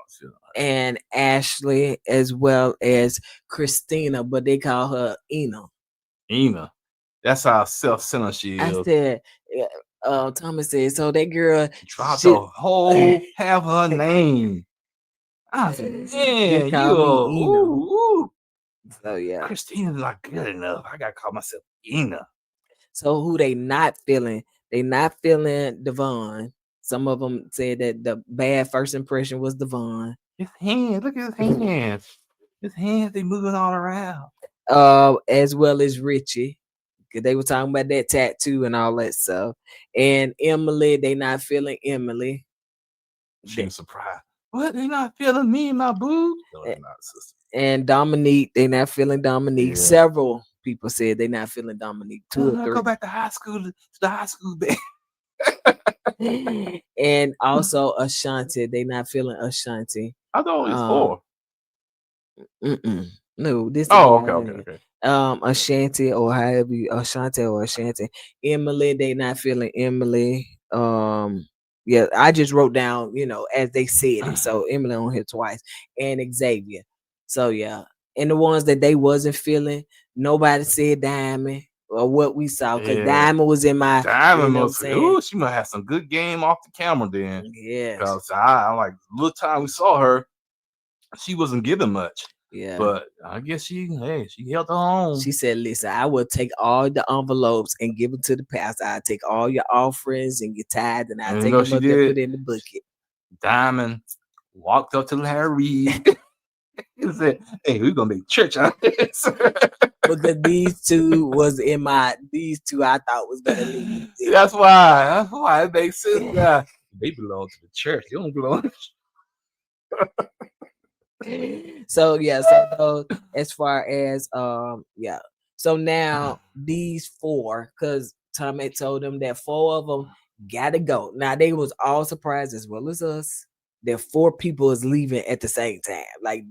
feeling her. and Ashley as well as Christina, but they call her Ina. Ina. That's how self-centered she I is. said, Thomas said, so that girl Dropped she- the whole half her name. I said, man, call you me Ina. ooh. So yeah. Christina's not good enough. I gotta call myself Ina. So who they not feeling? They not feeling Devon. Some of them said that the bad first impression was Devon. His hands, look at his hands. His hands, they moving all around. As well as Richie. Cause they were talking about that tattoo and all that stuff. And Emily, they not feeling Emily. She was surprised. What? They not feeling me and my boo? No, they're not, sister. And Dominique, they not feeling Dominique. Yeah. Several people said they not feeling Dominique. 2 or 3. Go back to high school, to the high school band. And also Ashanti, they not feeling Ashanti. I thought it was 4. No, this is okay. Ashanti or however you, Ashanti or Ashanti. Emily, they not feeling Emily. Yeah, I just wrote down, you know, as they said it. So Emily on here twice and Xavier. So yeah. And the ones that they wasn't feeling, nobody said Diamond or what we saw, because Diamond was in my Diamond you know must ooh, she might have some good game off the camera then. Yeah. Because I like little time we saw her, she wasn't giving much. Yeah. But I guess she held her own. She said, listen, I will take all the envelopes and give them to the pastor. I'll take all your offerings and your tithes and I'll take them up there, put it in the bucket. Diamond walked up to Larry. He said, hey, we're gonna make church out of this. Because these two I thought was gonna leave. That's why it makes sense. Yeah. They belong to the church. They don't belong. So yeah, so as far as so now these 4, because Tommy told them that 4 of them gotta go. Now they was all surprised as well as us that 4 people is leaving at the same time. Like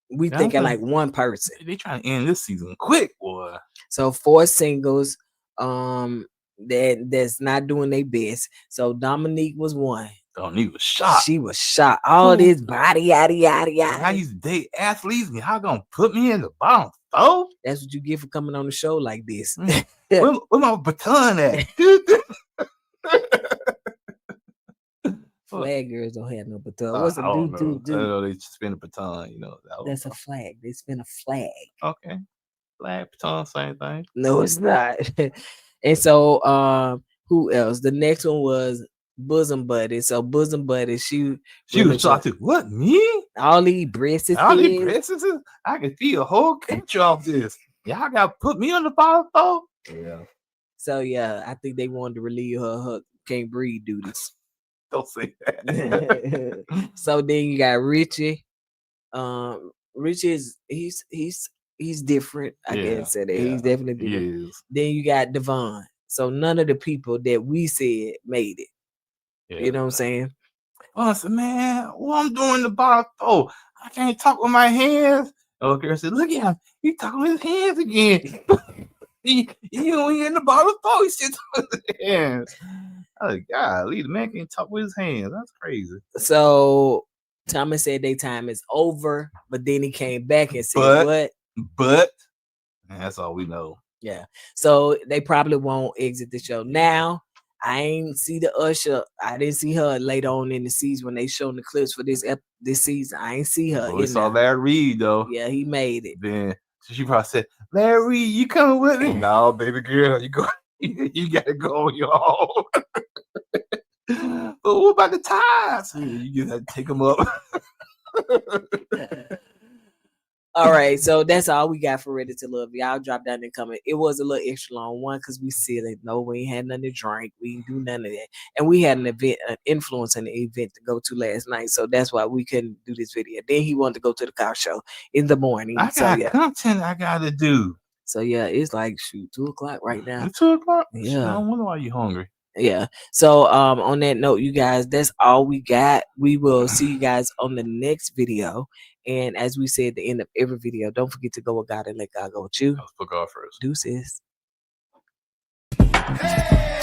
we thinking like one person. They trying to end this season quick, boy. So 4 singles that's not doing their best. So Dominique was one. Dominique was shot. She was shot. All this body yada. I used to date athletes and y'all gonna put me in the bottom 4? That's what you get for coming on the show like this. Where my baton at? Flag girls don't have no baton. What's a do? They spin a baton, you know. That's a flag. They spin a flag. Okay. Flag, baton, same thing. No, it's not. And so who else? The next one was Bosom Buddy. So Bosom Buddy, she was shot too. What, me? All these breasts. All these breasts? I can feel a whole country off this. Y'all got put me on the bottom though. Yeah. So yeah, I think they wanted to relieve her can't breathe duties. Don't say that. So then you got Richie. Richie is he's different. I can say that he's definitely different. He is. Then you got Devon. So none of the people that we said made it. Yeah. You know what I'm saying? Oh, I said, man, what I'm doing the bottom though? I can't talk with my hands. Oh, girl said, look at him. He talking with his hands again. he in the bottom though. He still talking with his hands. Oh, God, the man can't talk with his hands. That's crazy. So Thomas said their time is over, but then he came back and said, "What?" But that's all we know. Yeah. So they probably won't exit the show. Now, I ain't see the usher. I didn't see her later on in the season when they showing the clips for this season. I ain't see her. But we saw Larry Reed though. Yeah, he made it. Then she probably said, "Larry Reed, you coming with me?" No, baby girl, you go. You gotta go on your own. But what about the ties? You gotta take them up. All right, so that's all we got for Ready to Love. Y'all drop down and comment. It was a little extra long one because we silly. No, we ain't had nothing to drink. We didn't do none of that. And we had an influence in the event to go to last night. So that's why we couldn't do this video. Then he wanted to go to the car show in the morning. I got content I gotta do. So yeah, it's like 2:00 right now. It's 2:00? Yeah. I don't wonder why you hungry. Yeah. So on that note, you guys, that's all we got. We will see you guys on the next video. And as we say at the end of every video, don't forget to go with God and let God go with you. Let's put God first. Deuces. Hey!